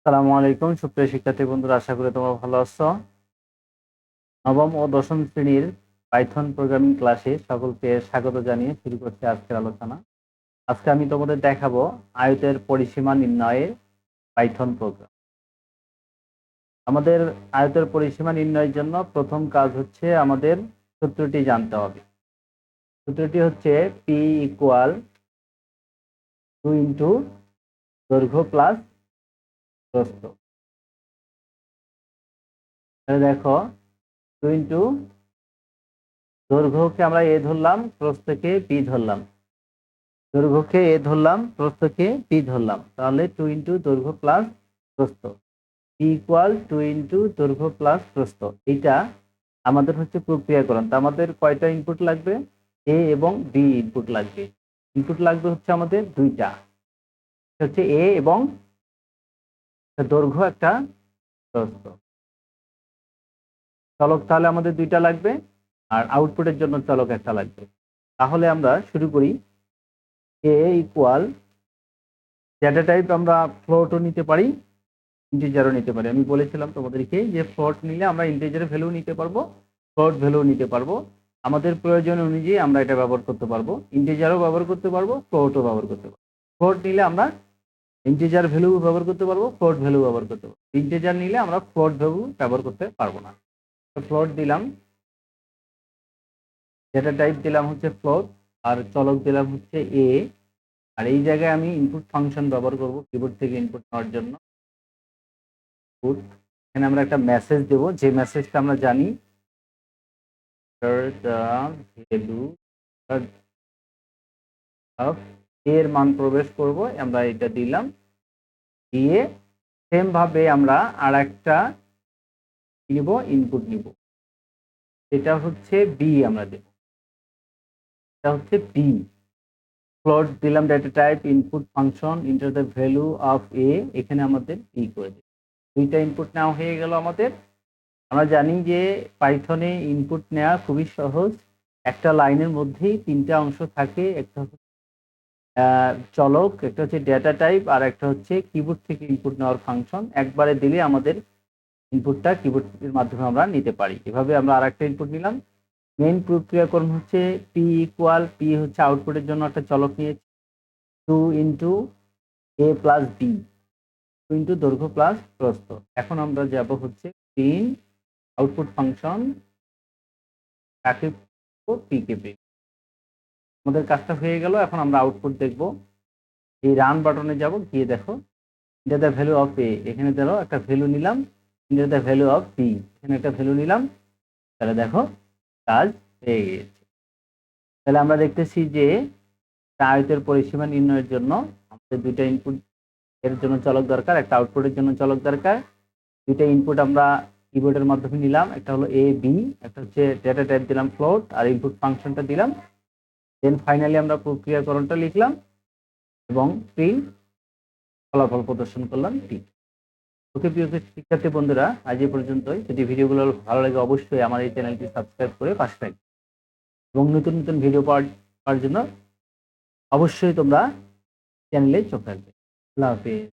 আসসালামু আলাইকুম সুপ্রিয় শিক্ষার্থী বন্ধুরা, আশা করি তোমরা ভালো আছো। নবম ও দশম শ্রেণীর পাইথন প্রোগ্রামিং ক্লাসে সকলকে স্বাগত জানিয়ে শুরু করছি আজকের আলোচনা। আজকে আমি তোমাদের দেখাবো আয়তের পরিসীমা নির্ণয়ের পাইথন প্রোগ্রাম। আমাদের আয়তের পরিসীমা নির্ণয়ের জন্য প্রথম কাজ হচ্ছে আমাদের সূত্রটি জানতে হবে। সূত্রটি হচ্ছে পি ইকুয়াল 2 ইন্টু দৈর্ঘ্য প্লাস প্রস্থ। দেখো 2 ইন্টু দৈর্ঘ্যকে আমরা এ ধরলাম, প্রস্থকে বি ধরলাম। দৈর্ঘ্যকে এ ধরলাম, প্রস্থকে বি ধরলাম, তাহলে 2 ইন্টু দৈর্ঘ্য প্লাস প্রস্থ ইকুয়াল 2 ইন্টু দৈর্ঘ্য প্লাস প্রস্থ। এটা আমাদের হচ্ছে প্রক্রিয়াকরণ। তা আমাদের কয়টা ইনপুট লাগবে? এ এবং বি ইনপুট লাগবে। ইনপুট লাগবে হচ্ছে আমাদের দুইটা, হচ্ছে এ এবং দৈর্ঘ্য, একটা প্রস্থ। চলক তাহলে আমাদের দুইটা লাগবে, আর আউটপুটের জন্য চলক একটা লাগবে। তাহলে আমরা শুরু করি। এ ইকুয়াল ডেটা টাইপ আমরা ফ্লোটও নিতে পারি, ইন্টিজারও নিতে পারি। আমি বলেছিলাম তোমাদেরকে যে ফ্লোট নিলে আমরা ইন্টিজারের ভ্যালু নিতে পারবো, ফ্লোট ভ্যালু নিতে পারবো। আমাদের প্রয়োজন অনুযায়ী আমরা এটা ব্যবহার করতে পারবো, ইন্টিজারও ব্যবহার করতে পারবো, ফ্লোটও ব্যবহার করতে পারবো। ফ্লোট নিলে আমরা ইন্টিজার ভ্যালু ব্যবহার করতে পারবো, ফ্লোট ভ্যালু ব্যবহার করতে পারবো। ইন্টিজার নিলে আমরা ফ্লোট ভ্যালু ব্যবহার করতে পারবো না। তো ফ্লোট দিলাম, ডেটা টাইপ দিলাম হচ্ছে ফ্লোট, আর চলক দিলাম হচ্ছে এ। আর এই জায়গায় আমি ইনপুট ফাংশন ব্যবহার করব কিবোর্ড থেকে ইনপুট নেওয়ার জন্য। এখানে আমরা একটা মেসেজ দেব, যে মেসেজটা আমরা জানি ভ্যালু অফ এর মান প্রবেশ করব, আমরা এটা দিলাম। দিয়ে সেম ভাবে আমরা আর একটা নিব, ইনপুট নিব, এটা হচ্ছে বি আমরা দেব, এটা হচ্ছে বি। ফ্লোট দিলাম, data type input function enter the value of A, এখানে আমাদের বি করে দেব। দুইটা ইনপুট নেওয়া হয়ে গেল আমাদের। আমরা জানি যে পাইথনে ইনপুট নেওয়া খুবই সহজ। একটা লাইনের মধ্যেই তিনটা অংশ থাকে, একটা হচ্ছে চলক, একটা হচ্ছে ডেটা টাইপ, আর একটা হচ্ছে কিবোর্ড থেকে ইনপুট নেওয়ার ফাংশন। একবারে দিলে আমাদের ইনপুটটা কিবোর্ডের মাধ্যমে আমরা নিতে পারি। এভাবে আমরা আর একটা ইনপুট নিলাম। মেইন প্রক্রিয়াকরণ হচ্ছে পি ইকুয়াল, পি হচ্ছে আউটপুটের জন্য একটা চলক নিয়েছি, 2 ইন্টু এ প্লাস বি, 2 ইন্টু দৈর্ঘ্য প্লাস প্রস্থ। এখন আমরা যাব হচ্ছে প্রিন্ট আউটপুট ফাংশন, কাকে পি কে পি। আমাদের কাজটা হয়ে গেল। এখন আমরা আউটপুট দেখব। এই রান বাটনে যাব, গিয়ে দেখো enter the value of A, এখানে ধরো একটা ভ্যালু নিলাম। Enter the value of B, এখানে একটা ভ্যালু নিলাম। তাহলে দেখো কাজ হয়ে গেছে। তাহলে আমরা দেখতেছি যে আয়তের পরিসীমা নির্ণয়ের জন্য আমাদের দুইটা ইনপুট এর জন্য চলক দরকার, একটা আউটপুটের জন্য চলক দরকার। দুইটা ইনপুট আমরা কিবোর্ডের মাধ্যমে নিলাম, একটা হলো এ বি, একটা হচ্ছে ডেটা টাইপ দিলাম ফ্লোট, আর ইনপুট ফাংশনটা দিলাম। দেন ফাইনালি আমরা প্রক্রিয়াকরণটা লিখলাম এবং প্রিন্ট ফলাফল প্রদর্শন করলাম টি। ওকে প্রিয় শিক্ষার্থী বন্ধুরা, আজ এই পর্যন্তই। যদি ভিডিওগুলো ভালো লাগে অবশ্যই আমার এই চ্যানেলটি সাবস্ক্রাইব করে পাশে থাকবে, এবং নতুন নতুন ভিডিও পাওয়ার জন্য অবশ্যই তোমরা চ্যানেলে চোখ রাখবে। আল্লাহ হাফিজ।